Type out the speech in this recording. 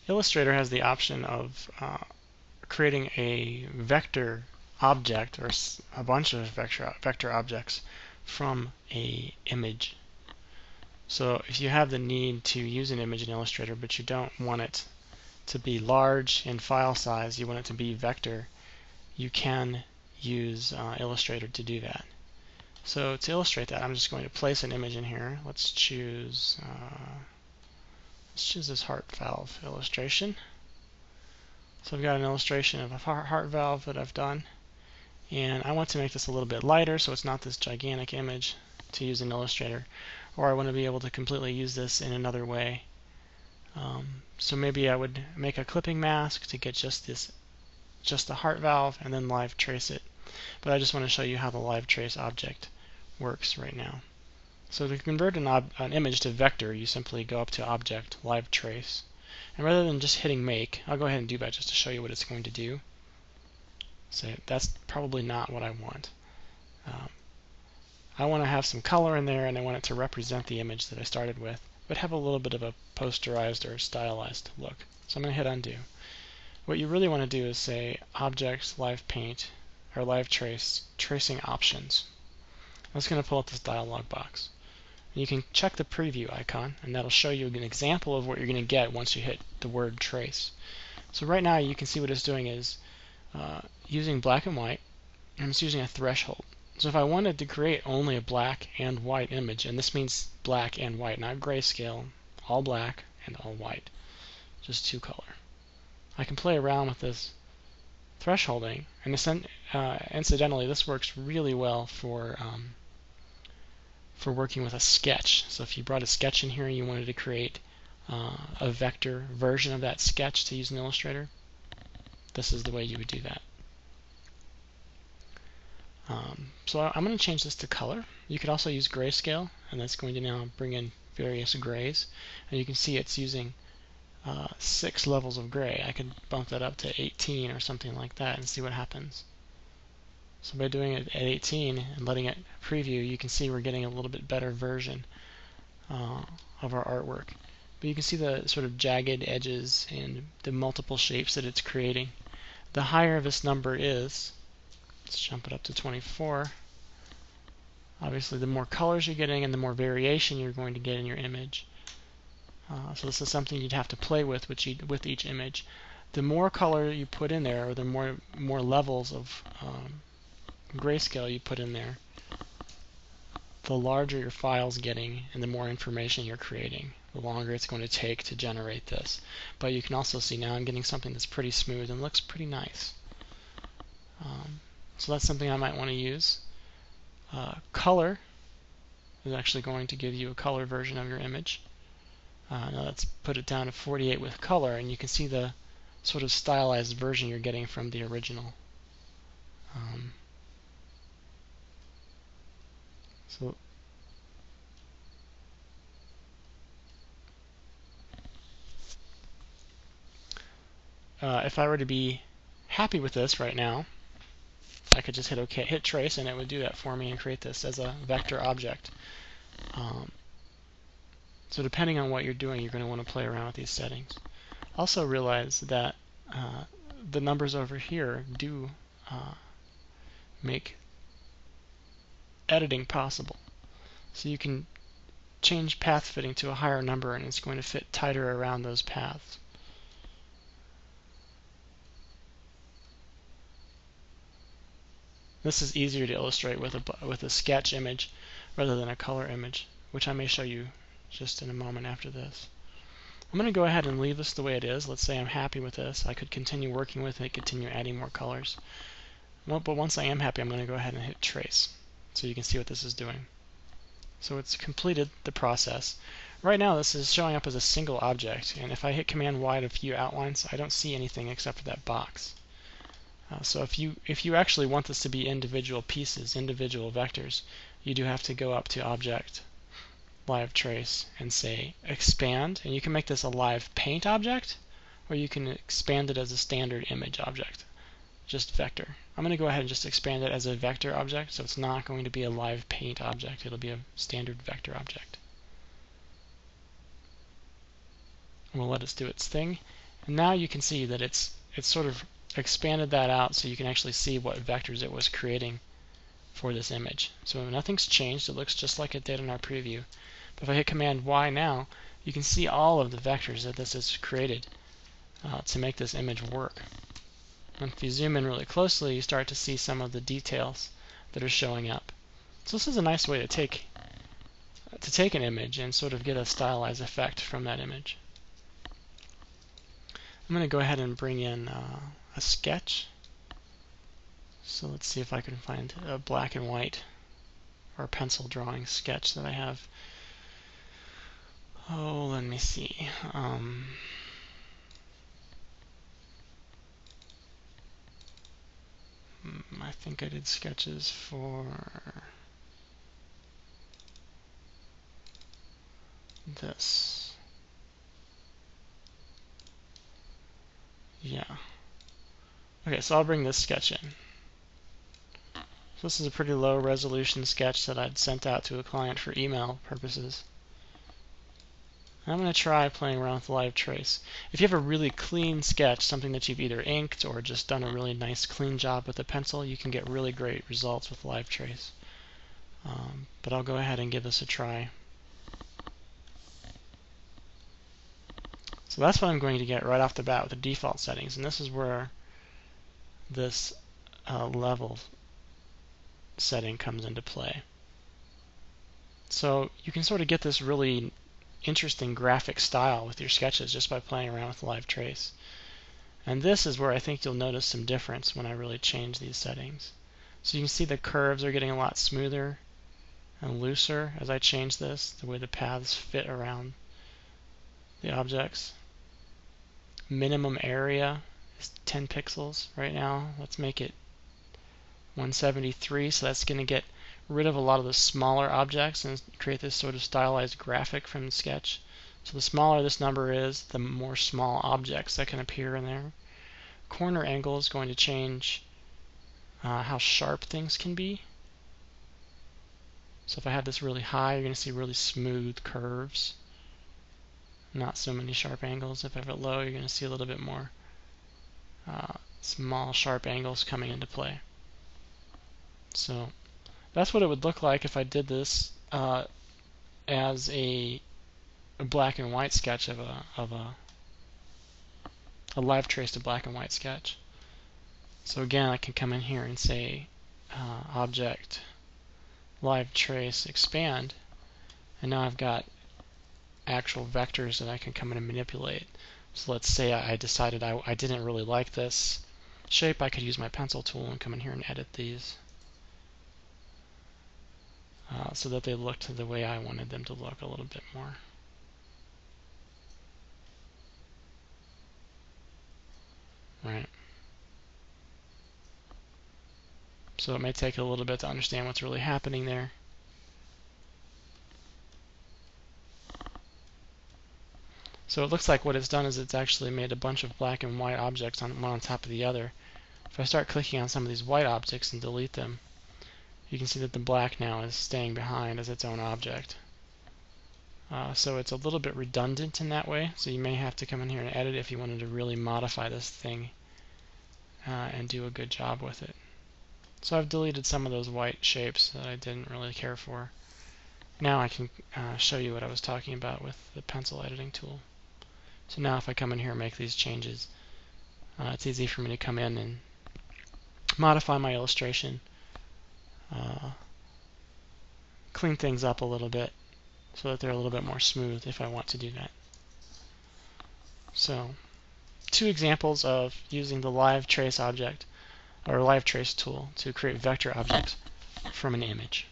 Illustrator has the option of creating a vector object or a bunch of vector objects from a image. So if you have the need to use an image in Illustrator but you don't want it to be large in file size, you want it to be vector, you can use Illustrator to do that. So to illustrate that, I'm just going to place an image in here. Let's choose this heart valve illustration. So I've got an illustration of a heart valve that I've done, and I want to make this a little bit lighter so it's not this gigantic image to use in Illustrator, or I want to be able to completely use this in another way. So maybe I would make a clipping mask to get just the heart valve and then live trace it. But I just want to show you how the live trace object works right now. So to convert an image to vector, you simply go up to Object, Live Trace, and rather than just hitting Make, I'll go ahead and do that just to show you what it's going to do. So that's probably not what I want. I want to have some color in there, and I want it to represent the image that I started with, but have a little bit of a posterized or stylized look. So I'm going to hit Undo. What you really want to do is say Object, Live Paint, or Live Trace, Tracing Options. That's going to pull up this dialog box. And you can check the preview icon, and that'll show you an example of what you're going to get once you hit the word trace. So right now you can see what it's doing is using black and white, and it's using a threshold. So if I wanted to create only a black and white image, and this means black and white, not grayscale, all black and all white, just two color, I can play around with this thresholding, and incidentally this works really well for working with a sketch. So if you brought a sketch in here and you wanted to create a vector version of that sketch to use in Illustrator, this is the way you would do that. So I'm going to change this to color. You could also use grayscale, and that's going to now bring in various grays. And you can see it's using 6 levels of gray. I could bump that up to 18 or something like that and see what happens. So by doing it at 18 and letting it preview, you can see we're getting a little bit better version of our artwork. But you can see the sort of jagged edges and the multiple shapes that it's creating. The higher this number is, let's jump it up to 24, obviously the more colors you're getting and the more variation you're going to get in your image. So this is something you'd have to play with each image. The more color you put in there, or the more levels of grayscale you put in there, the larger your file's getting and the more information you're creating, the longer it's going to take to generate this. But you can also see now I'm getting something that's pretty smooth and looks pretty nice. So that's something I might want to use. Color is actually going to give you a color version of your image. Now let's put it down to 48 with color, and you can see the sort of stylized version you're getting from the original. So if I were to be happy with this right now, I could just hit OK, hit trace, and it would do that for me and create this as a vector object. So depending on what you're doing, you're going to want to play around with these settings. Also realize that the numbers over here do make editing possible. So you can change path fitting to a higher number, and it's going to fit tighter around those paths. This is easier to illustrate with a sketch image rather than a color image, which I may show you just in a moment after this. I'm going to go ahead and leave this the way it is. Let's say I'm happy with this. I could continue working with it, continue adding more colors. But once I am happy, I'm going to go ahead and hit trace so you can see what this is doing. So it's completed the process. Right now this is showing up as a single object, and if I hit Command Y to view outlines, I don't see anything except for that box. So if you actually want this to be individual pieces, individual vectors, you do have to go up to Object, Live Trace, and say Expand, and you can make this a live paint object, or you can expand it as a standard image object, just vector. I'm going to go ahead and just expand it as a vector object, so it's not going to be a live paint object, it'll be a standard vector object. We'll let it do its thing, And now you can see that it's sort of expanded that out so you can actually see what vectors it was creating for this image. So nothing's changed. It looks just like it did in our preview. But if I hit Command Y now, you can see all of the vectors that this has created to make this image work. And if you zoom in really closely, you start to see some of the details that are showing up. So this is a nice way to take an image and sort of get a stylized effect from that image. I'm going to go ahead and bring in a sketch. So let's see if I can find a black and white or pencil drawing sketch that I have. Oh, let me see. I think I did sketches for this. Yeah. Okay, so I'll bring this sketch in. So this is a pretty low resolution sketch that I'd sent out to a client for email purposes. I'm going to try playing around with Live Trace. If you have a really clean sketch, something that you've either inked or just done a really nice clean job with a pencil, you can get really great results with Live Trace. But I'll go ahead and give this a try. So that's what I'm going to get right off the bat with the default settings, and this is where this level setting comes into play. So you can sort of get this really interesting graphic style with your sketches just by playing around with Live Trace. And this is where I think you'll notice some difference when I really change these settings. So you can see the curves are getting a lot smoother and looser as I change this, the way the paths fit around the objects. Minimum area is 10 pixels right now. Let's make it 173, so that's going to get rid of a lot of the smaller objects and create this sort of stylized graphic from the sketch. So the smaller this number is, the more small objects that can appear in there. Corner angle is going to change how sharp things can be. So if I have this really high, you're going to see really smooth curves. Not so many sharp angles. If I have it low, you're going to see a little bit more small sharp angles coming into play. So that's what it would look like if I did this as a black and white sketch of a live trace to black and white sketch. So again, I can come in here and say object live trace expand, and now I've got actual vectors that I can come in and manipulate. So let's say I decided I didn't really like this shape. I could use my pencil tool and come in here and edit these so that they looked the way I wanted them to look a little bit more. Right. So it may take a little bit to understand what's really happening there. So it looks like what it's done is it's actually made a bunch of black and white objects one on top of the other. If I start clicking on some of these white objects and delete them, you can see that the black now is staying behind as its own object. So it's a little bit redundant in that way, so you may have to come in here and edit if you wanted to really modify this thing and do a good job with it. So I've deleted some of those white shapes that I didn't really care for. Now I can show you what I was talking about with the pencil editing tool. So now if I come in here and make these changes, it's easy for me to come in and modify my illustration, clean things up a little bit so that they're a little bit more smooth if I want to do that. So, two examples of using the live trace object or live trace tool to create vector objects from an image.